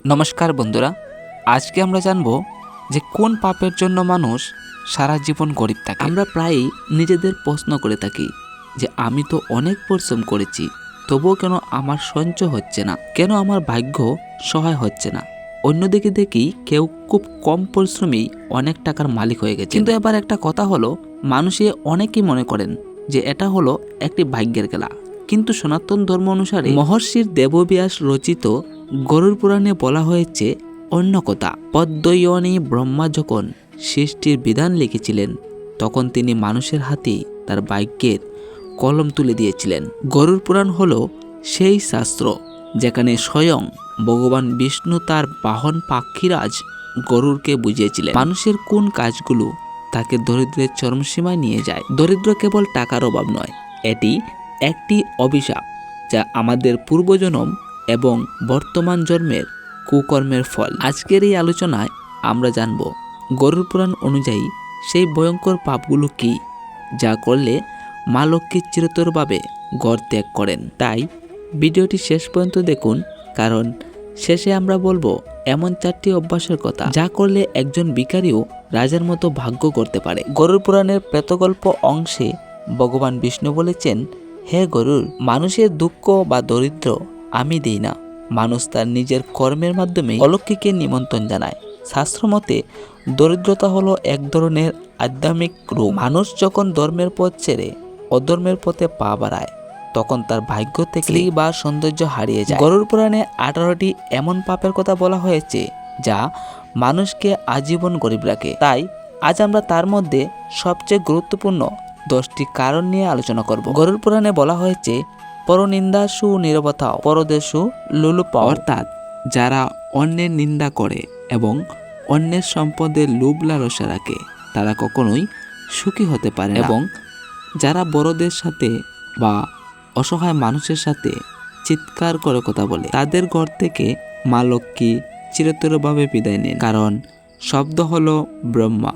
নমস্কার বন্ধুরা, আজকে আমরা জানব যে কোন পাপের জন্য মানুষ সারা জীবন গরিব থাকে। আমরা প্রায়ই নিজেদের প্রশ্ন করে থাকি যে আমি তো অনেক পরিশ্রম করেছি, তবুও কেন আমার সঞ্চয় হচ্ছে না, কেন আমার ভাগ্য সহায় হচ্ছে না। অন্যদিকে দেখি কেউ খুব কম পরিশ্রমেই অনেক টাকার মালিক হয়ে গেছে। কিন্তু এবার একটা কথা হলো, মানুষে অনেকেই মনে করেন যে এটা হলো একটি ভাগ্যের খেলা। কিন্তু সনাতন ধর্ম অনুসারে মহর্ষির দেবব্যাস রচিত গরুড় পুরাণে বলা হয়েছে অন্য কথা। পদ্ময়নী ব্রহ্মা যখন সৃষ্টির বিধান লিখেছিলেন, তখন তিনি মানুষের হাতে তার ভাগ্যের কলম তুলে দিয়েছিলেন। গরুড় পুরাণ হলো সেই শাস্ত্র যেখানে স্বয়ং ভগবান বিষ্ণু তার বাহন পাখিরাজ গরুড়কে বুঝিয়েছিলেন মানুষের কোন কাজগুলো তাকে দরিদ্রের চরমসীমায় নিয়ে যায়। দরিদ্র কেবল টাকার অভাব নয়, এটি একটি অভিশাপ যা আমাদের পূর্বজন্ম এবং বর্তমান জন্মের কুকর্মের ফল। আজকের এই আলোচনায় আমরা জানব গরুড় পুরাণ অনুযায়ী সেই ভয়ঙ্কর পাপগুলো কি, যা করলে মা লক্ষ্মী চিরতরভাবে ঘর ত্যাগ করেন। তাই ভিডিওটি শেষ পর্যন্ত দেখুন, কারণ শেষে আমরা বলবো এমন 4টি অভ্যাসের কথা যা করলে একজন ভিখারিও রাজার মতো ভাগ্য করতে পারে। গরুড় পুরাণের প্রেতগল্প অংশে ভগবান বিষ্ণু বলেছেন, হে গরুড়, মানুষের দুঃখ বা দরিদ্র আমি দিই না, মানুষ তার নিজের কর্মের মাধ্যমে অলৌকিকে নিমন্ত্রণ জানায়। শাস্ত্র মতে দরিদ্রতা হলো এক ধরনের আধ্যাত্মিক রোগ। মানুষ যখন ধর্মের পথ ছেড়ে অধর্মের পথে পা বাড়ায়, তখন তার ভাগ্য থেকে শ্রী বা সৌন্দর্য হারিয়ে যায়। গরুড় পুরাণে 18টি এমন পাপের কথা বলা হয়েছে যা মানুষকে আজীবন গরিব রাখে। তাই আজ আমরা তার মধ্যে সবচেয়ে গুরুত্বপূর্ণ 10টি কারণ নিয়ে আলোচনা করব। গরুড় পুরাণে বলা হয়েছে, পরনিন্দাসু নীরবতাও পরদেশু লুলুপা, অর্থাৎ যারা অন্যের নিন্দা করে এবং অন্যের সম্পদের লোভ লালসা রাখে তারা কখনোই সুখী হতে পারে না। এবং যারা বড়দের সাথে বা অসহায় মানুষের সাথে চিৎকার করে কথা বলে, তাদের ঘর থেকে মা লক্ষ্মী চিরতরভাবে বিদায় নেন। কারণ শব্দ হলো ব্রহ্মা।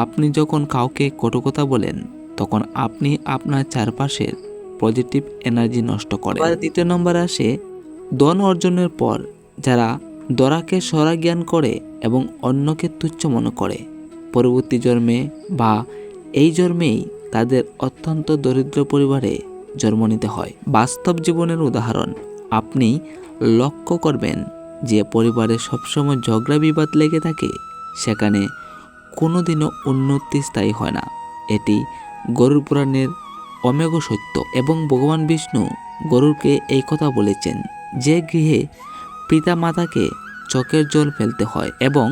আপনি যখন কাউকে কটু কথা বলেন, তখন আপনি আপনার চারপাশের পজিটিভ এনার্জি নষ্ট করেন। এবার 2 নম্বরে আসে ধন অর্জনের পর যারা দরাকে সরা জ্ঞান করে এবং অন্যকে তুচ্ছ মনে করে, পরবর্তী জন্মে বা এই জন্মেই তাদের অত্যন্ত দরিদ্র পরিবারে জন্ম নিতে হয়। বাস্তব জীবনের উদাহরণ আপনি লক্ষ্য করবেন, যে পরিবারে সবসময় ঝগড়া বিবাদ লেগে থাকে, সেখানে কোনোদিনও উন্নতি স্থায়ী হয় না। এটি গরুড় পুরাণের অমেঘ সত্য। এবং ভগবান বিষ্ণু গরুড়কে এই কথা বলেছেন, যে গৃহে পিতা মাতাকে চোখের জল ফেলতে হয় এবং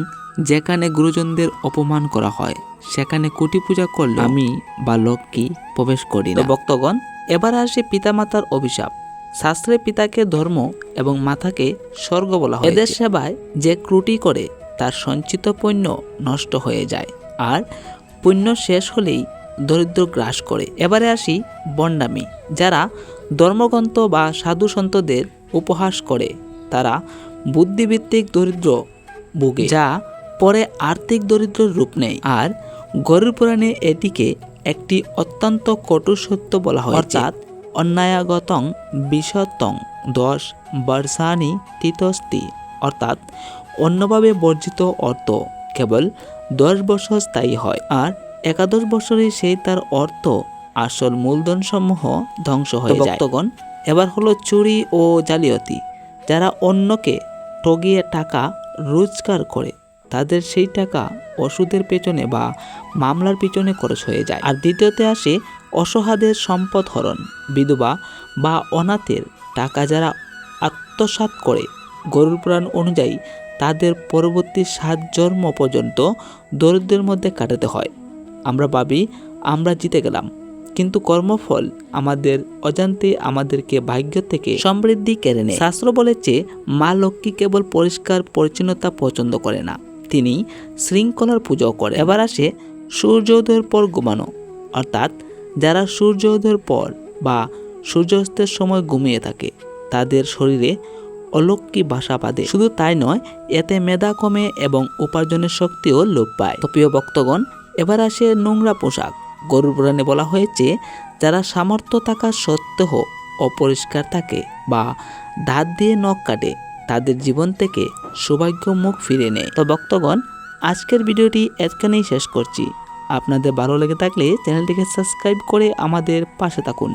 যেখানে গুরুজনদের অপমান করা হয়, সেখানে কোটি পূজা করলে আমি বা লক্ষ্মী প্রবেশ করি না। ভক্তগণ, এবার আসে পিতামাতার অভিশাপ। শাস্ত্রে পিতাকে ধর্ম এবং মাতাকে স্বর্গ বলা হয়। এদের সেবায় যে ত্রুটি করে তার সঞ্চিত পুণ্য নষ্ট হয়ে যায়, আর পুণ্য শেষ হলেই দরিদ্র গ্রাস করে। এবারে আসি বন্ডামি। যারা ধর্মগ্রন্থ বা সাধু সন্তদের উপহাস করে, তারা বুদ্ধিভিত্তিক দরিদ্র ভোগে, যা পরে আর্থিক দরিদ্রের রূপ নেয়। আর গরুড় পুরাণে এটিকে একটি অত্যন্ত কটু সত্য বলা হয়, অর্থাৎ অন্যায়াগতং বিশতং 10 বর্ষানি তিতস্তি, অর্থাৎ অন্যভাবে বর্জিত অর্থ কেবল 10 বছর স্থায়ী হয়, আর 11 বছরে সেই তার অর্থ আসল মূলধন সমূহ ধ্বংস হয়ে যায়। ভক্তগণ, এবার হলো চুরি ও জালিয়াতি। যারা অন্যকে ঠগিয়ে টাকা রোজগার করে, তাদের সেই টাকা ওষুধের পেছনে বা মামলার পিছনে খরচ হয়ে যায়। আর দ্বিতীয়তে আসে অসহায়দের সম্পদ হরণ। বিধবা বা অনাথের টাকা যারা আত্মসাৎ করে, গরুড় পুরাণ অনুযায়ী তাদের পরবর্তী 7 জন্ম পর্যন্ত দরিদ্রের মধ্যে কাটাতে হয়। আমরা ভাবি আমরা জিতে গেলাম, কিন্তু কর্মফল আমাদের অজান্তে আমাদেরকে ভাগ্য থেকে সমৃদ্ধি কেড়ে নেয়। শাস্ত্র বলেছে, মা লক্ষ্মী কেবল পরিষ্কার পরিচ্ছন্নতা পছন্দ করে না, তিনি শৃঙ্খলার পূজাও করে। এবার আসে সূর্যোদয়ের পর ঘুমানো, অর্থাৎ যারা সূর্যোদয়ের পর বা সূর্যাস্তের সময় ঘুমিয়ে থাকে, তাদের শরীরে অলৌকিক বাসা বাঁধে। শুধু তাই নয়, এতে মেধা কমে এবং উপার্জনের শক্তিও লোপ পায়। তো প্রিয় ভক্তগণ, এবার আসে নোংরা পোশাক। গরুড় পুরাণে বলা হয়েছে, যারা সামর্থ্য থাকা সত্ত্বেও অপরিষ্কার থাকে বা দাঁত দিয়ে নখ কাটে, তাদের জীবন থেকে সৌভাগ্য মুখ ফিরে নেয়। তো ভক্তগণ, আজকের ভিডিওটি এখানেই শেষ করছি। আপনাদের ভালো লেগে থাকলে চ্যানেলটিকে সাবস্ক্রাইব করে আমাদের পাশে থাকুন।